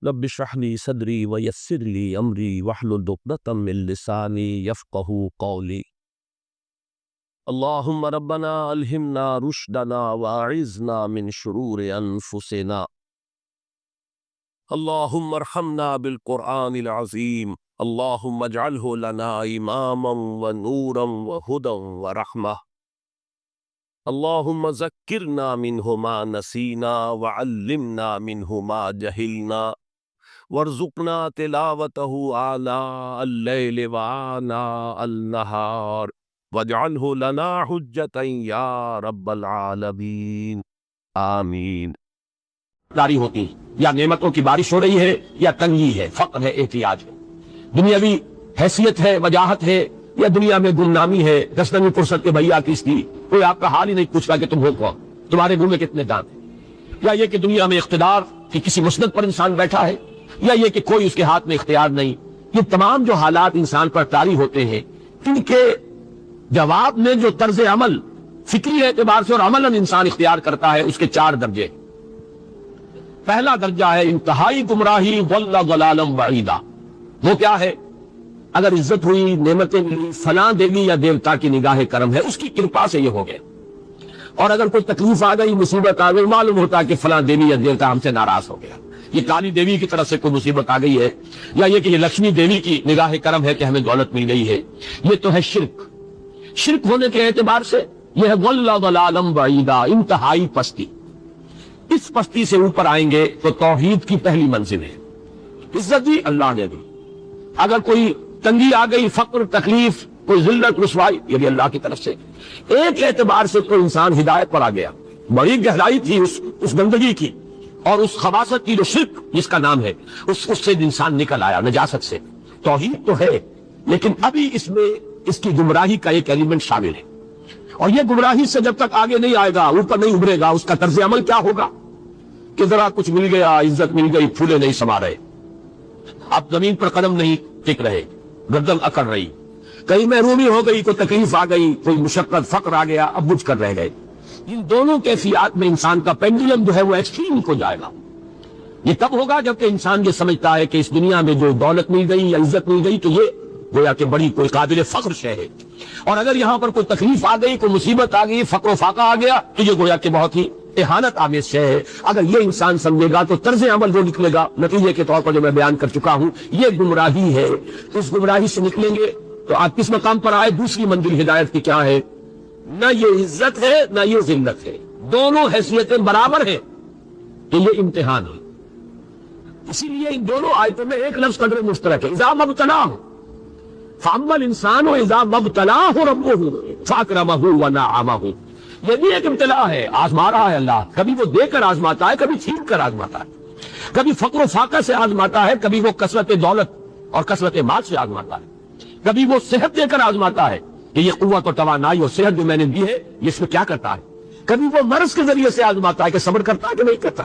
رب اشرح لي صدري ويسر لي امري واحلل عقدة من لساني يفقهوا قولي. اللهم ربنا الهمنا رشدنا واعذنا من شرور انفسنا. اللهم ارحمنا بالقرآن العظيم. اللهم اجعله لنا اماما ونورا وهدى ورحمة. اللهم ذكرنا منه ما نسينا وعلمنا منه ما جهلنا وارزقنا تلاوته آناء الليل وآناء النهار واجعله لنا حجة يا رب العالمين آمین. داری ہوتی ہیں یا نعمتوں کی بارش ہو رہی ہے یا تنگی ہے، فقر ہے، احتیاج ہے، دنیاوی حیثیت ہے، وجاہت ہے، یا دنیا میں گمنامی ہے، دستنگی فرصت کے بھیا کس کی، کوئی آپ کا حال ہی نہیں پوچھتا کہ تم ہو کون، تمہارے گھر میں کتنے دانت ہیں، یا یہ کہ دنیا میں اقتدار کی کسی مسند پر انسان بیٹھا ہے، یا یہ کہ کوئی اس کے ہاتھ میں اختیار نہیں. یہ تمام جو حالات انسان پر طاری ہوتے ہیں، ان کے جواب میں جو طرز عمل فکری اعتبار سے اور عملاً انسان اختیار کرتا ہے، اس کے 4 درجے. پہلا درجہ ہے انتہائی گمراہی ضل ضلالا بعیدا. وہ کیا ہے؟ اگر عزت ہوئی، نعمتیں ملی، فلاں دیوی یا دیوتا کی نگاہ کرم ہے، اس کی کرپا سے یہ ہو گئے. اور اگر کوئی تکلیف آ گئی، مصیبت آ گئی، معلوم ہوتا ہے کہ فلاں دیوی یا دیوتا ہم سے ناراض ہو گیا، یہ کالی دیوی کی طرف سے کوئی مصیبت آ گئی ہے، یا یہ کہ یہ لکشمی دیوی کی نگاہ کرم ہے کہ ہمیں دولت مل گئی ہے. یہ تو ہے شرک. شرک ہونے کے اعتبار سے یہ ہے ضل ضلالا بعیدا، انتہائی پستی. اس پستی سے اوپر آئیں گے تو توحید کی پہلی منزل ہے. عزت دی اللہ نے دی. اگر کوئی تنگی آ گئی، فقر، تکلیف، کوئی ذلت، رسوائی، یہ بھی اللہ کی طرف سے. ایک اعتبار سے تو انسان ہدایت پر آ گیا. بڑی گہرائی تھی اس گندگی کی اور اس خباثت کی جو شرک جس کا نام ہے، اس سے انسان نکل آیا، نجاست سے. توحید تو ہے لیکن ابھی اس میں اس کی گمراہی کا ایک ایلیمنٹ شامل ہے. اور یہ گمراہی سے جب تک آگے نہیں آئے گا، اوپر نہیں ابھرے گا، اس کا طرز عمل کیا ہوگا کہ ذرا کچھ مل گیا، عزت مل گئی، پھولے نہیں سما رہے، اب زمین پر قدم نہیں ٹک رہے، گردن اکڑ رہی، کہیں محرومی ہو گئی، کوئی تکلیف آ گئی، کوئی مشقت، فقر آ گیا، اب بجھ کر رہ گئے. ان دونوں کیفیات میں انسان کا پینڈولم جو ہے وہ ایکسٹریم کو جائے گا. یہ تب ہوگا جبکہ انسان یہ سمجھتا ہے کہ اس دنیا میں جو دولت مل گئی یا عزت مل گئی تو یہ گویا کہ بڑی کوئی قابل فخر شے ہے، اور اگر یہاں پر کوئی تکلیف آ گئی، کوئی مصیبت آ گئی، فقر و فاقہ آ گیا تو یہ گویا کہ بہت ہی اہانت آمیز شے ہے. اگر یہ انسان سمجھے گا تو طرز عمل جو نکلے گا نتیجے کے طور پر جو میں بیان کر چکا ہوں، یہ گمراہی ہے. اس گمراہی سے نکلیں گے تو آپ کس مقام پر آئے؟ دوسری منزل ہدایت کی کیا ہے؟ نہ یہ عزت ہے نہ یہ ذلت ہے، دونوں حیثیتیں برابر ہیں، تو یہ امتحان ہے. اسی لیے ان دونوں آیتوں میں ایک لفظ قدر مشترک ہے، اذا مبتلاہ. فاما الانسان اذا مبتلاہ ربہ فاکرمہ ونعمہ. یہ بھی ایک ابتلا ہے، آزما رہا ہے اللہ. کبھی وہ دے کر آزماتا ہے، کبھی چھین کر آزماتا ہے، کبھی فقر و فاقہ سے آزماتا ہے، کبھی وہ کثرت دولت اور کثرت مال سے آزماتا ہے، کبھی وہ صحت دے کر آزماتا ہے کہ یہ قوت و توانائی اور صحت جو میں نے دی ہے یہ اس میں کیا کرتا ہے. کبھی وہ مرض کے ذریعے سے آزماتا ہے کہ صبر کرتا ہے کہ نہیں کرتا.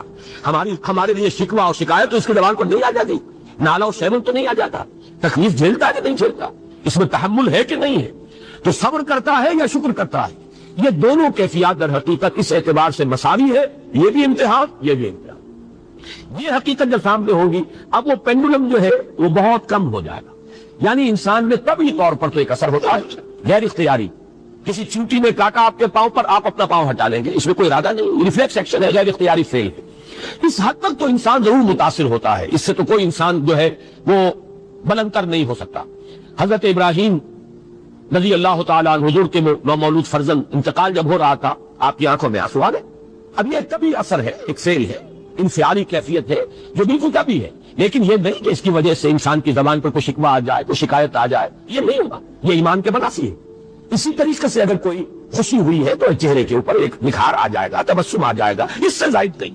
ہمارے لیے شکوہ اور شکایت تو اس کی زبان پر نہیں آ جاتی، نالا اور شیون تو نہیں آ جاتا، تکلیف جھیلتا ہے کہ نہیں جھیلتا، اس میں تحمل ہے کہ نہیں ہے، تو صبر کرتا ہے یا شکر کرتا ہے. یہ دونوں کیفیات در حقیقت اس اعتبار سے مساوی ہے، یہ بھی امتحان، یہ بھی امتحان. یہ حقیقت جب سامنے ہوگی اب وہ پینڈولم جو ہے وہ بہت کم ہو جائے گا. یعنی انسان میں طبعی طور پر تو ایک اثر ہوتا ہے غیر اختیاری. کسی چونٹی نے کاٹا آپ کے پاؤں پر، آپ اپنا پاؤں ہٹا لیں گے، اس میں کوئی ارادہ نہیں، ریفلیکس ایکشن ہے، غیر اختیاری فیل ہے. اس حد تک تو انسان ضرور متاثر ہوتا ہے، اس سے تو کوئی انسان جو ہے وہ بلند تر نہیں ہو سکتا. حضرت ابراہیم رضی اللہ تعالیٰ عنہ حضور کے نومولود فرزند انتقال جب ہو رہا تھا، آپ کی آنکھوں میں آنسو آ گئے. اب یہ طبعی اثر ہے، ایک فیل ہے، انفعالی کیفیت ہے جو بالکل طبعی ہے. لیکن یہ نہیں کہ اس کی وجہ سے انسان کی زبان پر کوئی شکوہ آ جائے، کوئی شکایت آ جائے، یہ نہیں ہوگا. یہ ایمان کے منافی ہے. اسی طریقے سے اگر کوئی خوشی ہوئی ہے تو چہرے کے اوپر ایک نکھار آ جائے گا، تبسم آ جائے گا، اس سے زائد نہیں.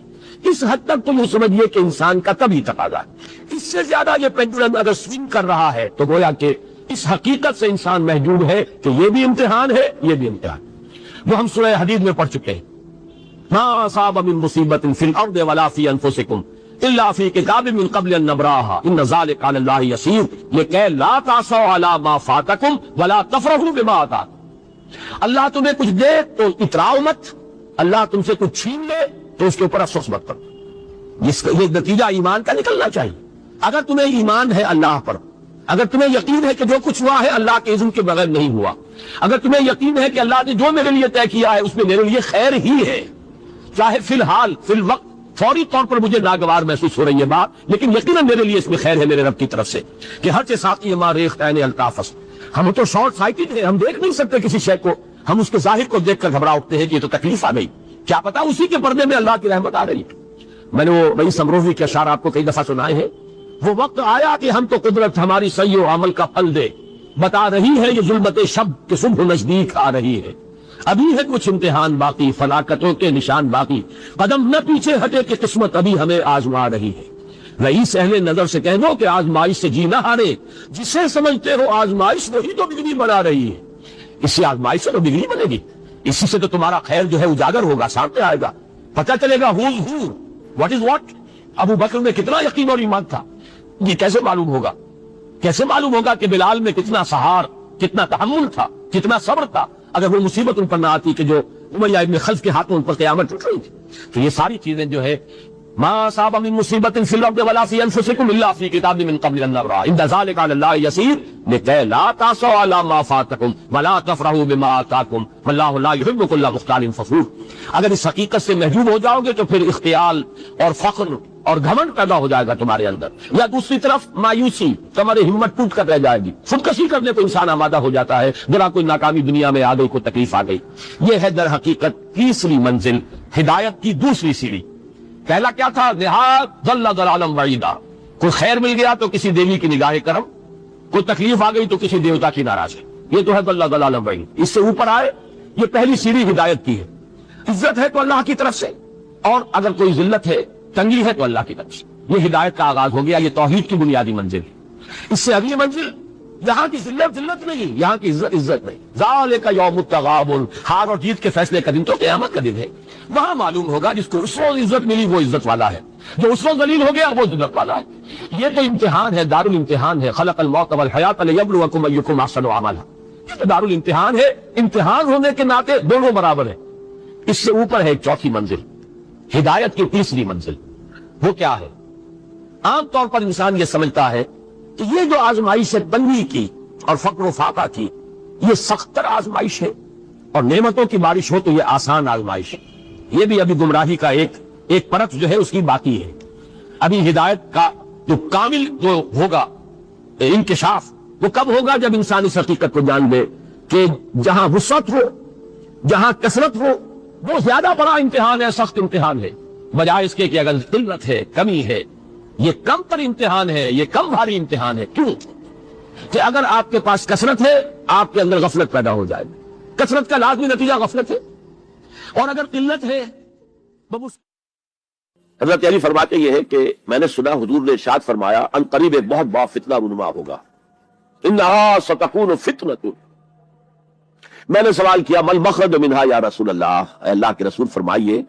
اس حد تک تو یہ سمجھیے کہ انسان کا طبعی تقاضا ہے. اس سے زیادہ یہ پینڈولم اگر سوئنگ کر رہا ہے تو گویا کہ اس حقیقت سے انسان محجوب ہے کہ یہ بھی امتحان ہے، یہ بھی امتحان. وہ ہم سورہ حدید میں پڑھ چکے ہیں، ما اصاب من مصیبت فی الارض ولا فی انفسکم الا فی کتاب من قبل ان نبراها ان ذلک علی اللہ یسیر. یہ کہ لا تعصوا علی ما فاتکم ولا تفرحوا بما آتاکم. اللہ تمہیں کچھ دے تو اتراؤ مت، اللہ تم سے کچھ چھین لے تو اس کے اوپر افسوس مت کرو. یہ نتیجہ ایمان کا نکلنا چاہیے. اگر تمہیں ایمان ہے اللہ پر، اگر تمہیں یقین ہے کہ جو کچھ ہوا ہے اللہ کے اذن کے بغیر نہیں ہوا، اگر تمہیں یقین ہے کہ اللہ نے جو میرے لیے طے کیا ہے اس میں میرے لیے خیر ہی ہے، چاہے فی الحال فی الوقت فوری طور پر مجھے ناگوار محسوس ہو رہی ہے بات، لیکن یقیناً میرے لیے اس میں خیر ہے میرے رب کی طرف سے کہ ہر ساقی ما ریخت عین الطافس. ہم تو شارٹ سائٹڈ ہیں، ہم دیکھ نہیں سکتے کسی شے کو، ہم اس کے ظاہر کو دیکھ کر گھبرا اٹھتے ہیں کہ یہ تو تکلیف آ گئی، کیا پتا اسی کے پردے میں اللہ کی رحمت آ رہی ہے. میں نے وہ رئیس امروی کے اشعار آپ کو کئی دفعہ سنائے ہیں. وہ وقت آیا کہ ہم تو قدرت ہماری سعی و عمل کا پھل دے، بتا رہی ہے یہ ظلمت شب کہ صبح نزدیک آ رہی ہے. ابھی ہے کچھ امتحان باقی، فلاکتوں کے نشان باقی، قدم نہ پیچھے ہٹے کہ قسمت ابھی ہمیں آزما رہی ہے. رئیس اہل نظر سے کہہ دو کہ آزمائش سے جی نہ ہارے، جسے سمجھتے ہو آزمائش وہی تو بگڑی بنا رہی ہے. اس سے آزمائش سے تو بگڑی بنے گی، اسی سے تو تمہارا خیر جو ہے اجاگر ہوگا، سامنے آئے گا، پتہ چلے گا واٹ از واٹ. ابو بکر میں کتنا یقین اور ایمان تھا، یہ کیسے معلوم ہوگا؟ کیسے معلوم ہوگا کہ بلال میں کتنا سہار، کتنا تحمل تھا، کتنا صبر تھا، اگر وہ مصیبت ان پر نہ آتی کہ جو امیہ ابن خلف کے ہاتھوں ان پر قیامت ٹوٹ رہی تھی. تو یہ ساری چیزیں جو ہے ما اصاب من مصیبت فی الارض ولا فی انفسکم الا فی کتاب من قبل ان نبرأ ان ذلک علی اللہ یسیر لکی لا تأسوا علی ما فاتکم ولا تفرحوا بما آتاکم واللہ لا یحب کل مختال فخور. اگر اس حقیقت سے محجوب ہو جاؤ گے تو پھر اختیال اور فخر اور گھمنڈ پیدا ہو جائے گا تمہارے اندر، یا دوسری طرف مایوسی، تمہاری ہمت ٹوٹ کر رہ جائے گی، خودکشی کرنے کو انسان آمادہ ہو جاتا ہے ذرا کوئی ناکامی دنیا میں آ گئی، کوئی تکلیف آ گئی. یہ ہے در حقیقت تیسری منزل، ہدایت کی دوسری سیڑھی. پہلا کیا تھا؟ نہایت ضل ضلالا بعیدا، کوئی خیر مل گیا تو کسی دیوی کی نگاہ کرم، کوئی تکلیف آ گئی تو کسی دیوتا کی ناراضی، یہ تو ہے ضل ضلالا بعید. اس سے اوپر آئے، یہ پہلی سیڑھی ہدایت کی ہے. عزت ہے تو اللہ کی طرف سے، اور اگر کوئی ذلت ہے، تنگی ہے تو اللہ کی طرف سے. یہ ہدایت کا آغاز ہو گیا، یہ توحید کی بنیادی منزل ہے. اس سے اگلی منزل، یہاں کی ذلت ذلت نہیں، یہاں کی عزت عزت نہیں. ذالک یوم التغابن، ہار اور جیت کے فیصلے کا دن تو قیامت کا دن ہے. وہاں معلوم ہوگا جس کو اس روز عزت ملی وہ عزت والا ہے، جو اس روز ذلیل ہو گیا وہ ذلت والا ہے. یہ تو امتحان ہے، دار الامتحان ہے. خلق الموت والحیات لیبلوکم ایکم احسن عملا. یہ تو دار الامتحان ہے، امتحان ہونے کے ناطے دونوں برابر ہیں. اس سے اوپر ہے ایک چوتھی منزل، ہدایت کی تیسری منزل. وہ کیا ہے؟ عام طور پر انسان یہ سمجھتا ہے کہ یہ جو آزمائش ہے تنگی کی اور فقر و فاقہ کی، یہ سخت تر آزمائش ہے، اور نعمتوں کی بارش ہو تو یہ آسان آزمائش ہے. یہ بھی ابھی گمراہی کا ایک پرت جو ہے اس کی باقی ہے. ابھی ہدایت کا جو کامل جو ہوگا انکشاف وہ کب ہوگا؟ جب انسان اس حقیقت کو جان لے کہ جہاں وسعت ہو، جہاں کثرت ہو، وہ زیادہ بڑا امتحان ہے، سخت امتحان ہے، بجائے اس کے کہ اگر قلت ہے، کمی ہے، یہ کم تر امتحان ہے، یہ کم بھاری امتحان ہے. کیوں؟ کہ اگر آپ کے پاس کثرت ہے آپ کے اندر غفلت پیدا ہو جائے گی، کثرت کا لازمی نتیجہ غفلت ہے، اور اگر قلت ہے حضرت علی فرماتے یہ ہے کہ میں نے سنا حضور نے ارشاد فرمایا ان قریب ایک بہت بڑا فتنہ رونما ہوگا، انہا ستکون فتنۃ. میں نے سوال کیا مل مخرج منہا یا رسول اللہ، اے اللہ کے رسول فرمائیے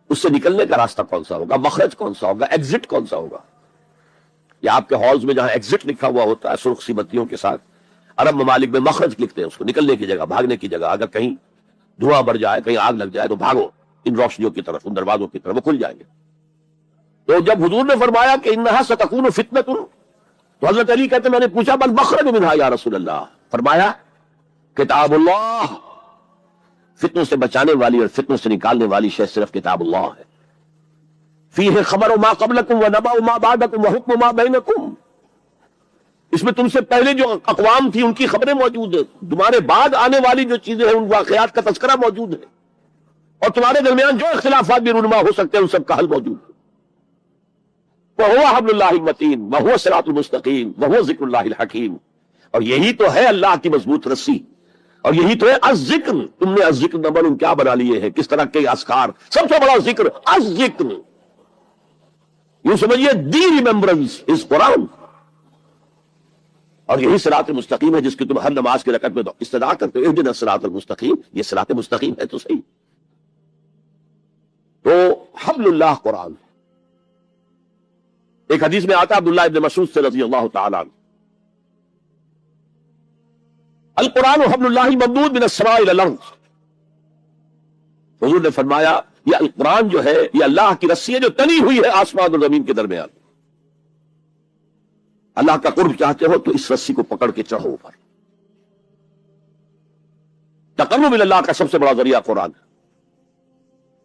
اس سے نکلنے کا راستہ کون سا ہوگا، مخرج کون سا ہوگا، ایگزٹ کون سا ہوگا. یا آپ کے ہالز میں جہاں ایگزٹ لکھا ہوا ہوتا ہے سرخ سی بتیوں کے ساتھ، عرب ممالک میں مخرج لکھتے ہیں اس کو، نکلنے کی جگہ، بھاگنے کی جگہ. اگر کہیں دھواں بڑھ جائے، کہیں آگ لگ جائے تو بھاگو ان روشنیوں کی طرف، ان دروازوں کی طرف، وہ کھل جائیں گے. تو جب حضور نے فرمایا کہ انہا ستکون فتنۃ، تو حضرت علی کہتے میں نے پوچھا بل مخرج منہا یا رسول اللہ، فرمایا کتاب اللہ، فتنوں سے بچانے والی اور فتنوں سے نکالنے والی شے صرف کتاب اللہ ہے. فیہ خبر ما قبلکم ونبأ ما بعدکم وحکم ما بینکم، اس میں تم سے پہلے جو اقوام تھی ان کی خبریں موجود ہیں، تمہارے بعد آنے والی جو چیزیں ہیں ان واقعات کا تذکرہ موجود ہے، اور تمہارے درمیان جو اختلافات بھی رونما ہو سکتے ہیں ان سب کا حل موجود ہے. وَهُوَ حَبْلُ اللَّهِ الْمَتِينُ وَهُوَ الصِّرَاطُ الْمُسْتَقِيمُ وَهُوَ ذِكْرُ اللَّهِ الْحَكِيمُ. اور یہی تو ہے اللہ کی مضبوط رسی، اور یہی تو ہے الذکر. تم نے الذکر نمبر کیا بنا لیے ہیں، کس طرح کے اذکار، سب سے بڑا ذکر الذکر. یوں سمجھیے دی ریممبرنس از قرآن، اور یہی صراط مستقیم ہے جس کی تم ہر نماز کی رکعت میں استدعا کرتے ہو، اہدنا الصراط المستقیم. یہ صراط مستقیم ہے تو صحیح. تو حبل اللہ قرآن. ایک حدیث میں آتا عبداللہ ابن مسعود سے رضی اللہ تعالیٰ عنہ، القرآن حبل اللہ ممدود من السماء الى الارض. حضور نے فرمایا یہ القرآن جو ہے یہ اللہ کی رسی ہے جو تنی ہوئی ہے آسمان اور زمین کے درمیان. اللہ کا قرب چاہتے ہو تو اس رسی کو پکڑ کے چڑھو اوپر. تقرب اللہ کا سب سے بڑا ذریعہ قرآن.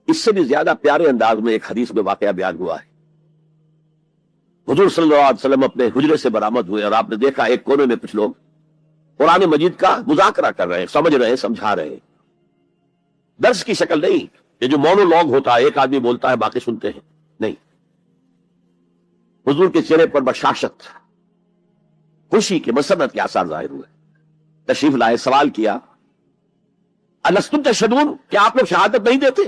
اس سے بھی زیادہ پیارے انداز میں ایک حدیث میں واقعہ بیان ہوا ہے. حضور صلی اللہ علیہ وسلم اپنے حجرے سے برآمد ہوئے اور آپ نے دیکھا ایک کونے میں کچھ لوگ قرآن مجید کا مذاکرہ کر رہے ہیں, سمجھ رہے ہیں, سمجھا رہے ہیں. درس کی شکل نہیں, یہ جو مونولوگ ہوتا ہے, ایک آدمی بولتا ہے باقی سنتے ہیں, نہیں. حضور کے چہرے پر بشاشت, خوشی کے, مسرت کے آثار ظاہر ہوئے. تشریف لائے, سوال کیا, الستم تشہدون, کیا آپ لوگ شہادت نہیں دیتے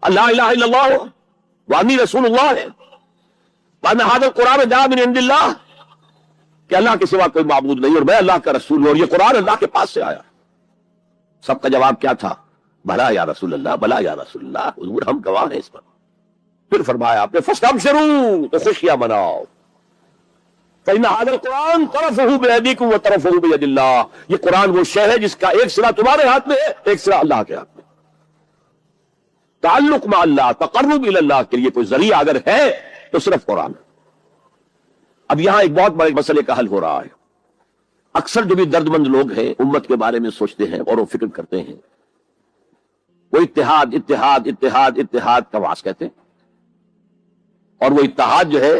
اللہ الہ الا اللہ وانی رسول اللہ ہے, وان ھذا القرآن جاء من عند اللہ, کہ اللہ کے سوا کوئی معبود نہیں اور میں اللہ کا رسول ہوں اور یہ قرآن اللہ کے پاس سے آیا. سب کا جواب کیا تھا؟ بھلا یا رسول اللہ, بھلا یا رسول اللہ, حضور ہم گواہ ہیں اس پر. پھر فرمایا آپ نے فاستبشروا, تو خوشیاں مناؤ, فإن هذا القرآن طرفه بأيديكم وطرفه بيد الله, یہ قرآن وہ شے ہے جس کا ایک سرا تمہارے ہاتھ میں ہے, ایک سرا اللہ کے ہاتھ میں. تعلق مع اللہ, تقرب الی اللہ کے لیے کوئی ذریعہ اگر ہے تو صرف قرآن. اب یہاں ایک بہت بڑے مسئلے کا حل ہو رہا ہے. اکثر جو بھی درد مند لوگ ہیں امت کے بارے میں سوچتے ہیں اور وہ فکر کرتے ہیں, وہ اتحاد اتحاد اتحاد اتحاد کا واس کہتے ہیں, اور وہ اتحاد جو ہے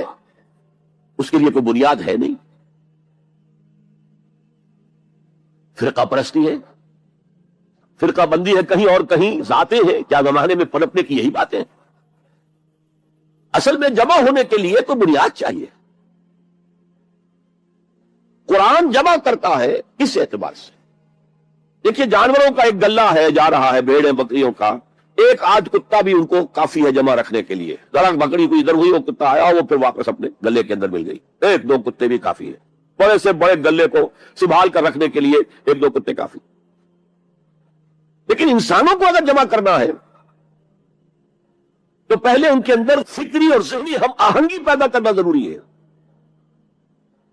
اس کے لیے کوئی بنیاد ہے نہیں. فرقہ پرستی ہے, فرقہ بندی ہے, کہیں اور کہیں ذاتیں ہیں, کیا زمانے میں پنپنے کی یہی باتیں ہیں. اصل میں جمع ہونے کے لیے تو بنیاد چاہیے. قرآن جمع کرتا ہے اس اعتبار سے. دیکھیے جانوروں کا ایک گلہ ہے جا رہا ہے, بھیڑیں بکریوں کا, ایک آدھ کتا بھی ان کو کافی ہے جمع رکھنے کے لیے. ذرا بکری کو ادھر ہوئی, وہ کتا آیا, وہ پھر واپس اپنے گلے کے اندر مل گئی. ایک دو کتے بھی کافی ہے, بڑے سے بڑے گلے کو سنبھال کر رکھنے کے لیے ایک دو کتے کافی. لیکن انسانوں کو اگر جمع کرنا ہے تو پہلے ان کے اندر فکری اور ذہنی ہم آہنگی پیدا کرنا ضروری ہے.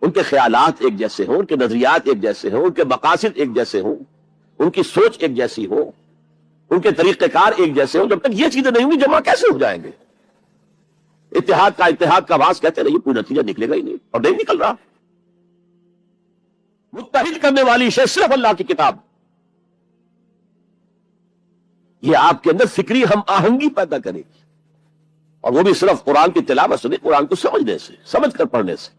ان کے خیالات ایک جیسے ہوں, ان کے نظریات ایک جیسے ہوں, ان کے مقاصد ایک جیسے ہوں, ان کی سوچ ایک جیسی ہو, ان کے طریقہ کار ایک جیسے ہوں. جب تک یہ چیزیں نہیں ہوں گی جمع کیسے ہو جائیں گے؟ اتحاد کا آواز کہتے رہیے, کوئی نتیجہ نکلے گا ہی نہیں, اور نہیں نکل رہا. متحد کرنے والی شے صرف اللہ کی کتاب. یہ آپ کے اندر فکری ہم آہنگی پیدا کرے گی, اور وہ بھی صرف قرآن کی تلاوت سے نہیں, قرآن کو سمجھنے سے, سمجھ کر پڑھنے سے.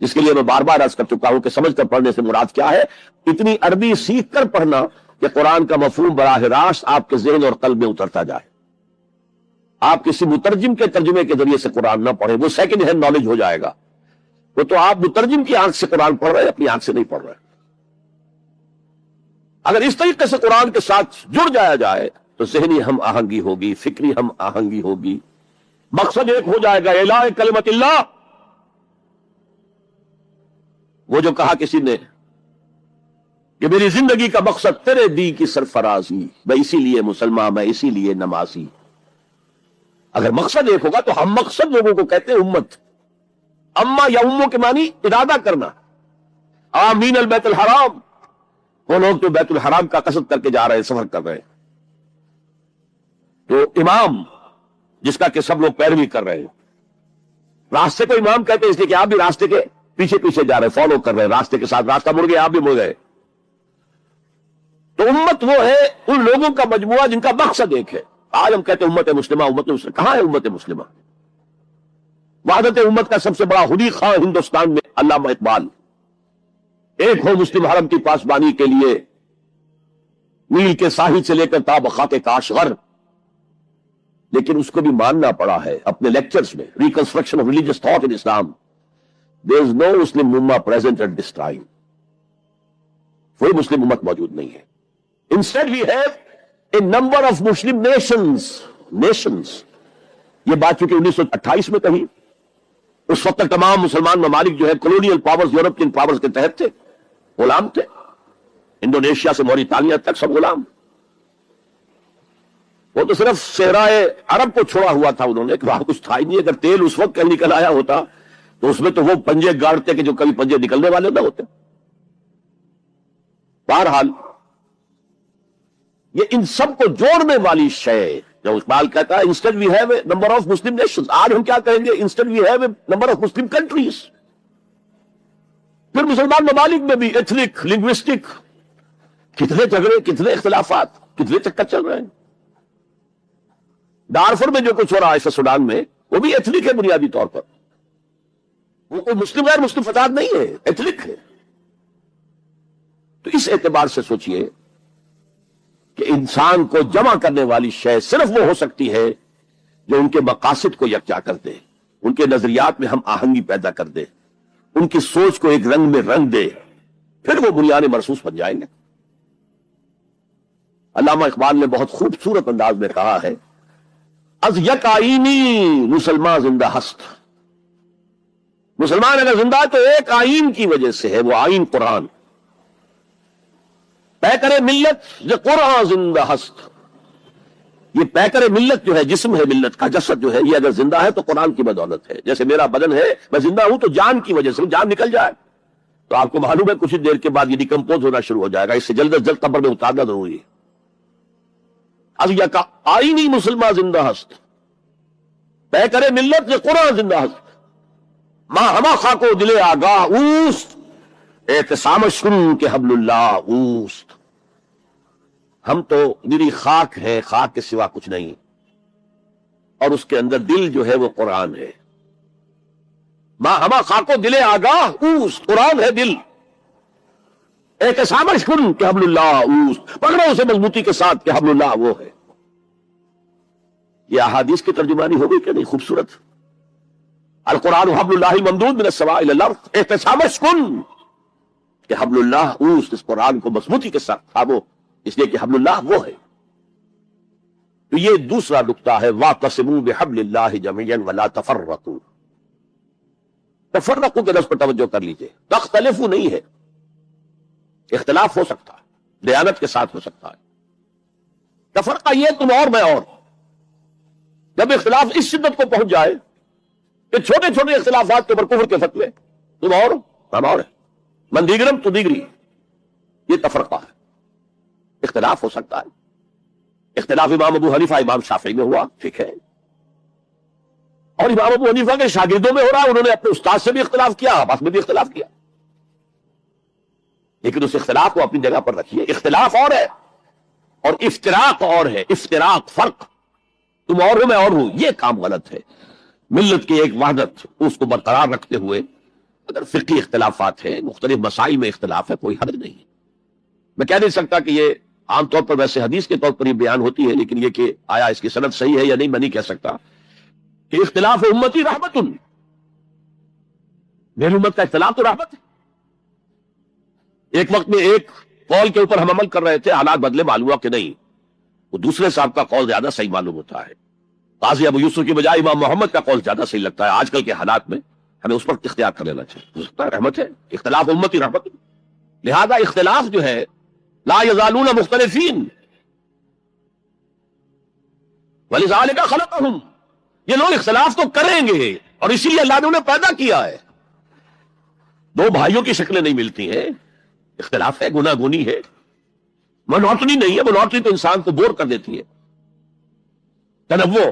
جس کے لیے میں بار بار عرض کر چکا ہوں کہ سمجھ کر پڑھنے سے مراد کیا ہے؟ اتنی عربی سیکھ کر پڑھنا کہ قرآن کا مفہوم براہ راست آپ کے ذہن اور قلب میں اترتا جائے. آپ کسی مترجم کے ترجمے کے ذریعے سے قرآن نہ پڑھیں, وہ سیکنڈ ہینڈ نالج ہو جائے گا. وہ تو آپ مترجم کی آنکھ سے قرآن پڑھ رہے ہیں, اپنی آنکھ سے نہیں پڑھ رہے. اگر اس طریقے سے قرآن کے ساتھ جڑ جایا جائے تو ذہنی ہم آہنگی ہوگی, فکری ہم آہنگی ہوگی, مقصد ایک ہو جائے گا, اعلاء کلمت اللہ. وہ جو کہا کسی نے کہ میری زندگی کا مقصد تیرے دی کی سرفرازی, میں اسی لیے مسلمان, میں اسی لیے نمازی. اگر مقصد ایک ہوگا تو ہم مقصد لوگوں کو کہتے ہیں امت. اما یا اموں کے معنی ارادہ کرنا. آمین البیت الحرام, وہ لوگ تو بیت الحرام کا قصد کر کے جا رہے ہیں, سفر کر رہے ہیں. تو امام جس کا کہ سب لوگ پیروی کر رہے ہیں, راستے کو امام کہتے ہیں اس لیے کہ آپ بھی راستے کے پیچھے پیچھے جا رہے ہیں, فالو کر رہے ہیں, راستے کے ساتھ راستہ مڑ گئے, آپ بھی مڑ گئے. تو امت وہ ہے ان لوگوں کا مجموعہ جن کا مقصد ایک ہے. آج ہم کہتے ہیں امت مسلمہ, امت مسلمہ کہاں ہے؟ امت مسلمہ وحدت امت کا سب سے بڑا حدی خواہ ہندوستان میں علامہ اقبال. ایک ہو مسلم حرم کی پاسبانی کے لیے نیل کے ساحل سے لے کر تا بخاک کاشغر. لیکن اس کو بھی ماننا پڑا ہے اپنے لیکچرز میں, reconstruction of religious thought in Islam. There is no Muslim Ummah present at this time. کوئی مسلم امت موجود نہیں ہے. Instead we have a number of Muslim nations. یہ بات چونکہ 1928 میں کہی, اس وقت تک تمام مسلمان ممالک جو ہے کولونیل پاورز, یورپین پاورز کے تحت تھے, غلام تھے. انڈونیشیا سے موریتانیہ تک سب غلام. وہ تو صرف صحرائے عرب کو چھوڑا ہوا تھا انہوں نے, کہ وہاں کچھ تھا ہی نہیں. اگر تیل اس وقت کہیں نکل آیا ہوتا تو اس میں تو وہ پنجے گاڑتے کہ جو کبھی پنجے نکلنے والے نہ ہوتے. بہرحال یہ ان سب کو جوڑنے والی شے جو اقبال کہتا ہے instant we have a number of Muslim nations, آج ہم کیا کہیں گے؟ Instant we have a number of Muslim countries. پھر مسلمان ممالک میں بھی ایتھنک، لنگوسٹک، کتنے جھگڑے، کتنے اختلافات، کتنے چکر چل رہے ہیں. دارفر میں جو کچھ ہو رہا ہے سوڈان میں، وہ بھی ایتھنک ہے بنیادی طور پر. وہ کوئی مسلم غیر مسلم فساد نہیں ہے، ایتھنک ہے. تو اس اعتبار سے سوچئے کہ انسان کو جمع کرنے والی شے صرف وہ ہو سکتی ہے جو ان کے مقاصد کو یکجا کر دے، ان کے نظریات میں ہم آہنگی پیدا کر دے، ان کی سوچ کو ایک رنگ میں رنگ دے، پھر وہ بنیاد مرصوص بن جائیں گے. علامہ اقبال نے بہت خوبصورت انداز میں کہا ہے، از یک آئینی مسلمان زندہ ہست. مسلمان اگر زندہ ہے تو ایک آئین کی وجہ سے ہے، وہ آئین قرآن. پیکر ملت جو قرآن زندہ ہست. یہ پیکر ملت جو ہے، جسم ہے ملت کا، جسد جو ہے، یہ اگر زندہ ہے تو قرآن کی بدولت ہے. جیسے میرا بدن ہے، میں زندہ ہوں تو جان کی وجہ سے، جان نکل جائے تو آپ کو معلوم ہے کچھ دیر کے بعد یہ ڈیکمپوز ہونا شروع ہو جائے گا. اس سے جلد از جلد قبر میں اتارنا ضروری ہے. از یک آئینی مسلمان زندہ ہست، پیکر ملت جو قرآن زندہ ہست. ماں ہما خاکو دل آگاہ اوست، اعتصام شن کے حبل اللہ اوست. ہم تو میری خاک ہے، خاک کے سوا کچھ نہیں، اور اس کے اندر دل جو ہے وہ قرآن ہے. ماں ہما خاکو دل آگاہ اوست، قرآن ہے دل. اعتصام شن کے حبل اللہ اوست، پکڑو اسے مضبوطی کے ساتھ کہ حبل اللہ وہ ہے. یہ احادیث کی ترجمانی ہو گئی کہ نہیں؟ خوبصورت. القرآن حبل اللہ ممدود من السماء الی الارض، اعتصام شن کہ حبل اللہ اوست، اس قرآن کو مضبوطی کے ساتھ تھامو، اس لیے کہ حبل اللہ وہ ہے. تو یہ دوسرا نقطہ ہے، واعتصموا بحبل اللہ جميعا ولا تفرقوا. تفرقوا کے لفظ پر توجہ کر لیجئے. تختلفوا نہیں ہے، اختلاف ہو سکتا ہے، دیانت کے ساتھ ہو سکتا ہے. تفرقہ یہ تم اور میں اور. جب اختلاف اس شدت کو پہنچ جائے کہ چھوٹے چھوٹے اختلافات کے اوپر کفر کے فتوے، تم اور ہم اور ہیں، من دیگرم تو دیگری، یہ تفرقہ ہے. اختلاف ہو سکتا ہے. اختلاف امام ابو حنیفہ امام شافعی میں ہوا، ٹھیک ہے، اور امام ابو حنیفہ کے شاگردوں میں ہو رہا، انہوں نے اپنے استاد سے بھی اختلاف کیا، آپس میں بھی اختلاف کیا. لیکن اس اختلاف کو اپنی جگہ پر رکھیے. اختلاف اور ہے اور افتراق اور ہے. افتراق فرق، تم اور ہو میں اور ہوں، یہ کام غلط ہے. ملت کی ایک وحدت اس کو برقرار رکھتے ہوئے اگر فقہی اختلافات ہیں، مختلف مسائل میں اختلاف ہے، کوئی حرج نہیں. میں کہہ نہیں سکتا کہ یہ عام طور پر ویسے حدیث کے طور پر یہ بیان ہوتی ہے، لیکن یہ کہ آیا اس کی سند صحیح ہے یا نہیں میں نہیں کہہ سکتا. کہ اختلاف امتی رحمت، میری امت کا اختلاف تو رحمت ہے. ایک وقت میں ایک قول کے اوپر ہم عمل کر رہے تھے، حالات بدلے، معلوم ہوا کہ نہیں، وہ دوسرے صاحب کا قول زیادہ صحیح معلوم ہوتا ہے. قاضی ابو یوسف کی بجائے امام محمد کا قول زیادہ صحیح لگتا ہے. آج کل کے حالات میں ہمیں اس پر اختیار کر لینا چاہیے. ہو سکتا ہے رحمت ہے، اختلاف امتی رحمت. لہذا اختلاف جو ہے لا یزالون مختلفین ولذالک خلقہم، یہ لوگ اختلاف تو کریں گے اور اسی لیے اللہ نے انہیں پیدا کیا ہے. دو بھائیوں کی شکلیں نہیں ملتی ہیں، اختلاف ہے، گناہ گونی ہے، مونوٹنی نہیں ہے. مونوٹنی تو انسان کو بور کر دیتی ہے. تنوع،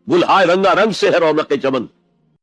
گل آئے رنگا رنگ سے ہے رونق چمن.